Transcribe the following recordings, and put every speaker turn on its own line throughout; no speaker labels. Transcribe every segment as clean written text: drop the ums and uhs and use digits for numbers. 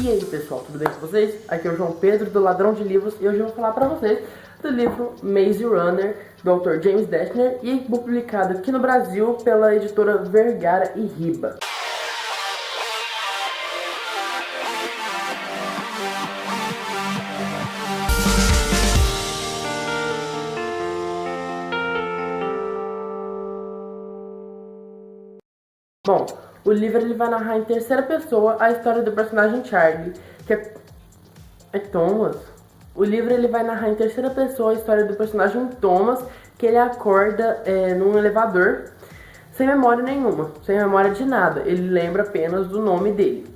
E aí pessoal, tudo bem com vocês? Aqui é o João Pedro do Ladrão de Livros e hoje eu vou falar pra vocês do livro Maze Runner, do autor James Dashner e publicado aqui no Brasil pela editora Vergara e Riba. Bom, o livro ele vai narrar em terceira pessoa a história do personagem Charlie, que é Thomas. O livro ele vai narrar em terceira pessoa a história do personagem Thomas, que ele acorda num elevador sem memória nenhuma, sem memória de nada. Ele lembra apenas do nome dele.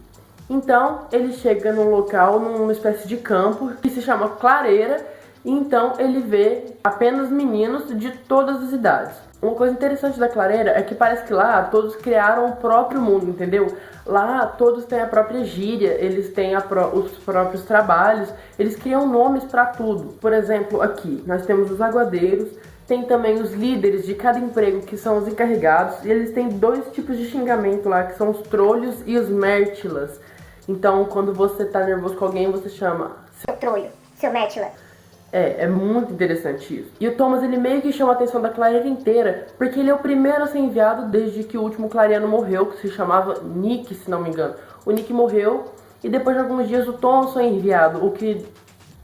Então ele chega num local, numa espécie de campo que se chama Clareira, e então ele vê apenas meninos de todas as idades. Uma coisa interessante da Clareira é que parece que lá todos criaram o próprio mundo, entendeu? Lá todos têm a própria gíria, eles têm os próprios trabalhos, eles criam nomes para tudo. Por exemplo, aqui nós temos os aguadeiros, tem também os líderes de cada emprego, que são os encarregados, e eles têm dois tipos de xingamento lá, que são os trolhos e os mértilas. Então, quando você tá nervoso com alguém, você chama
seu trolho, seu mértila.
É muito interessante isso. E o Thomas, ele meio que chama a atenção da Clareira inteira, porque ele é o primeiro a ser enviado desde que o último clareano morreu, que se chamava Nick, se não me engano. O Nick morreu, e depois de alguns dias o Thomas foi enviado, o que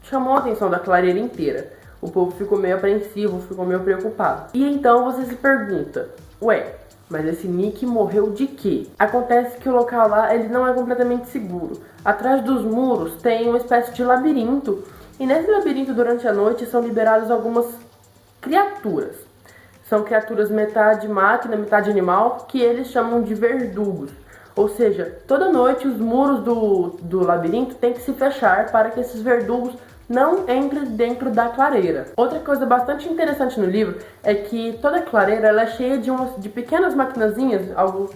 chamou a atenção da Clareira inteira. O povo ficou meio apreensivo, ficou meio preocupado. E então você se pergunta, ué, mas esse Nick morreu de quê? Acontece que o local lá, ele não é completamente seguro. Atrás dos muros tem uma espécie de labirinto, e nesse labirinto, durante a noite, são liberadas algumas criaturas. São criaturas metade máquina, metade animal, que eles chamam de verdugos. Ou seja, toda noite os muros do labirinto têm que se fechar para que esses verdugos não entrem dentro da clareira. Outra coisa bastante interessante no livro é que toda clareira ela é cheia de pequenas maquinazinhas, algo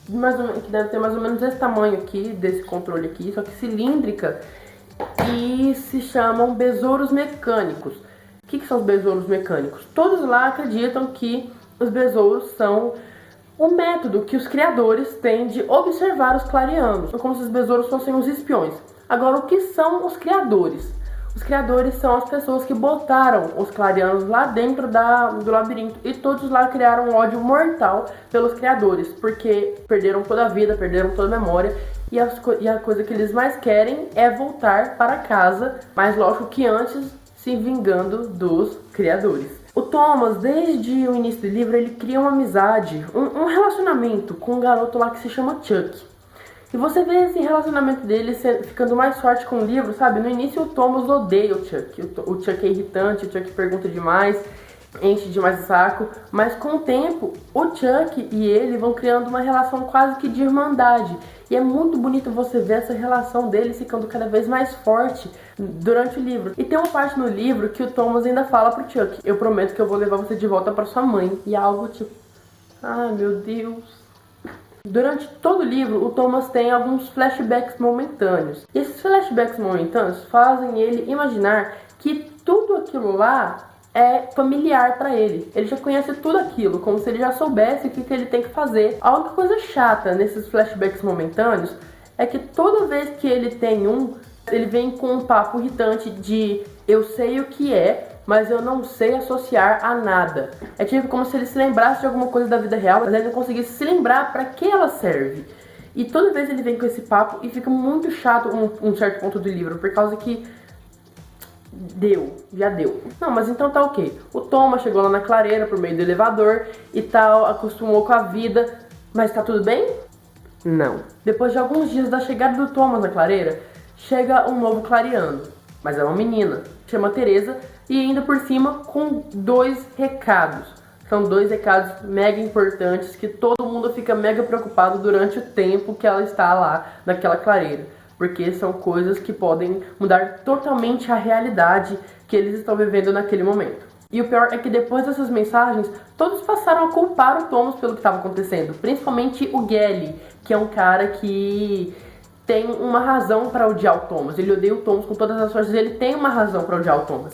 que deve ter mais ou menos esse tamanho aqui, desse controle aqui, só que cilíndrica, e se chamam besouros mecânicos. O que são os besouros mecânicos? Todos lá acreditam que os besouros são o método que os criadores têm de observar os clareanos, como se os besouros fossem os espiões. Agora, o que são os criadores? Os criadores são as pessoas que botaram os clareanos lá dentro do labirinto, e todos lá criaram um ódio mortal pelos criadores, porque perderam toda a vida, perderam toda a memória, e a coisa que eles mais querem é voltar para casa, mas lógico que antes se vingando dos criadores. O Thomas, desde o início do livro, ele cria uma amizade, um relacionamento com um garoto lá que se chama Chuck. E você vê esse relacionamento dele ficando mais forte com o livro, sabe? No início o Thomas odeia o Chuck. O Chuck é irritante, o Chuck pergunta demais, enche demais o saco. Mas com o tempo, o Chuck e ele vão criando uma relação quase que de irmandade. E é muito bonito você ver essa relação deles ficando cada vez mais forte durante o livro. E tem uma parte no livro que o Thomas ainda fala pro Chuck: eu prometo que eu vou levar você de volta pra sua mãe. E é algo tipo, ai meu Deus. Durante todo o livro, o Thomas tem alguns flashbacks momentâneos. E esses flashbacks momentâneos fazem ele imaginar que tudo aquilo lá é familiar para ele. Ele já conhece tudo aquilo, como se ele já soubesse o que ele tem que fazer. A única coisa chata nesses flashbacks momentâneos é que toda vez que ele tem ele vem com um papo irritante de eu sei o que é, mas eu não sei associar a nada. É tipo como se ele se lembrasse de alguma coisa da vida real, mas ele não conseguisse se lembrar para que ela serve. E toda vez ele vem com esse papo e fica muito chato um certo ponto do livro, por causa que já deu. Não, mas então tá ok. O Thomas chegou lá na clareira por meio do elevador e tal, acostumou com a vida, mas tá tudo bem? Não. Depois de alguns dias da chegada do Thomas na clareira, chega um novo clareando, mas é uma menina, chama Teresa, e ainda por cima com 2 recados. São 2 recados mega importantes que todo mundo fica mega preocupado durante o tempo que ela está lá naquela clareira. Porque são coisas que podem mudar totalmente a realidade que eles estão vivendo naquele momento. E o pior é que depois dessas mensagens, todos passaram a culpar o Thomas pelo que estava acontecendo. Principalmente o Gelly, que é um cara que tem uma razão para odiar o Thomas. Ele odeia o Thomas com todas as forças, ele tem uma razão para odiar o Thomas.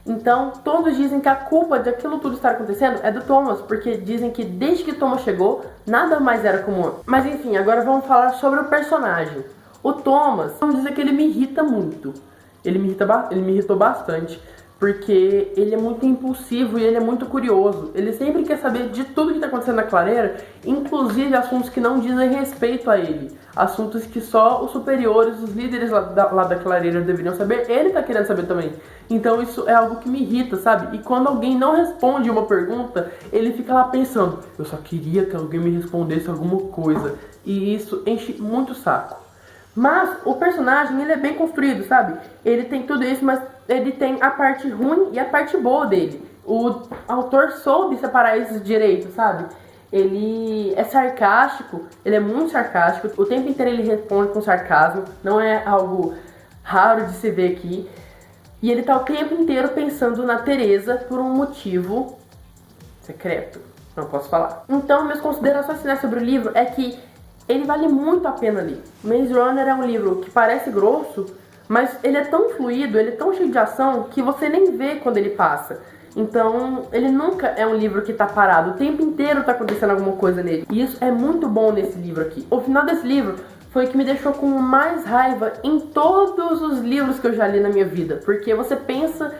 Então, todos dizem que a culpa de aquilo tudo estar acontecendo é do Thomas, porque dizem que desde que Thomas chegou, nada mais era como antes. Mas enfim, agora vamos falar sobre o personagem. O Thomas, vamos dizer que ele me irrita muito. Ele me irritou bastante, porque ele é muito impulsivo e ele é muito curioso. Ele sempre quer saber de tudo que está acontecendo na clareira, inclusive assuntos que não dizem respeito a ele. Assuntos que só os superiores, os líderes lá da clareira deveriam saber, ele tá querendo saber também. Então isso é algo que me irrita, sabe? E quando alguém não responde uma pergunta, ele fica lá pensando, eu só queria que alguém me respondesse alguma coisa. E isso enche muito o saco. Mas o personagem, ele é bem construído, sabe? Ele tem tudo isso, mas ele tem a parte ruim e a parte boa dele. O autor soube separar esses direitos, sabe? Ele é sarcástico, ele é muito sarcástico. O tempo inteiro ele responde com sarcasmo, não é algo raro de se ver aqui. E ele tá o tempo inteiro pensando na Teresa por um motivo secreto, não posso falar. Então, minhas considerações finais sobre o livro é que ele vale muito a pena ler. Maze Runner é um livro que parece grosso, mas ele é tão fluido, ele é tão cheio de ação, que você nem vê quando ele passa. Então, ele nunca é um livro que tá parado. O tempo inteiro tá acontecendo alguma coisa nele. E isso é muito bom nesse livro aqui. O final desse livro foi o que me deixou com mais raiva em todos os livros que eu já li na minha vida. Porque você pensa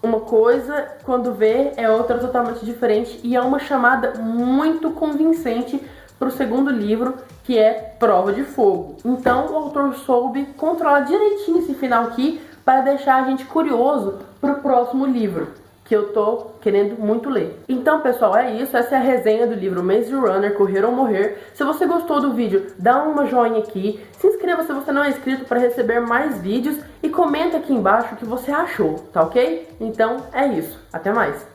uma coisa, quando vê é outra totalmente diferente. E é uma chamada muito convincente pro segundo livro, que é Prova de Fogo. Então o autor soube controlar direitinho esse final aqui para deixar a gente curioso pro próximo livro, que eu tô querendo muito ler. Então, pessoal, é isso. Essa é a resenha do livro Maze Runner, Correr ou Morrer. Se você gostou do vídeo, dá uma joinha aqui. Se inscreva se você não é inscrito para receber mais vídeos. E comenta aqui embaixo o que você achou, tá ok? Então, é isso. Até mais.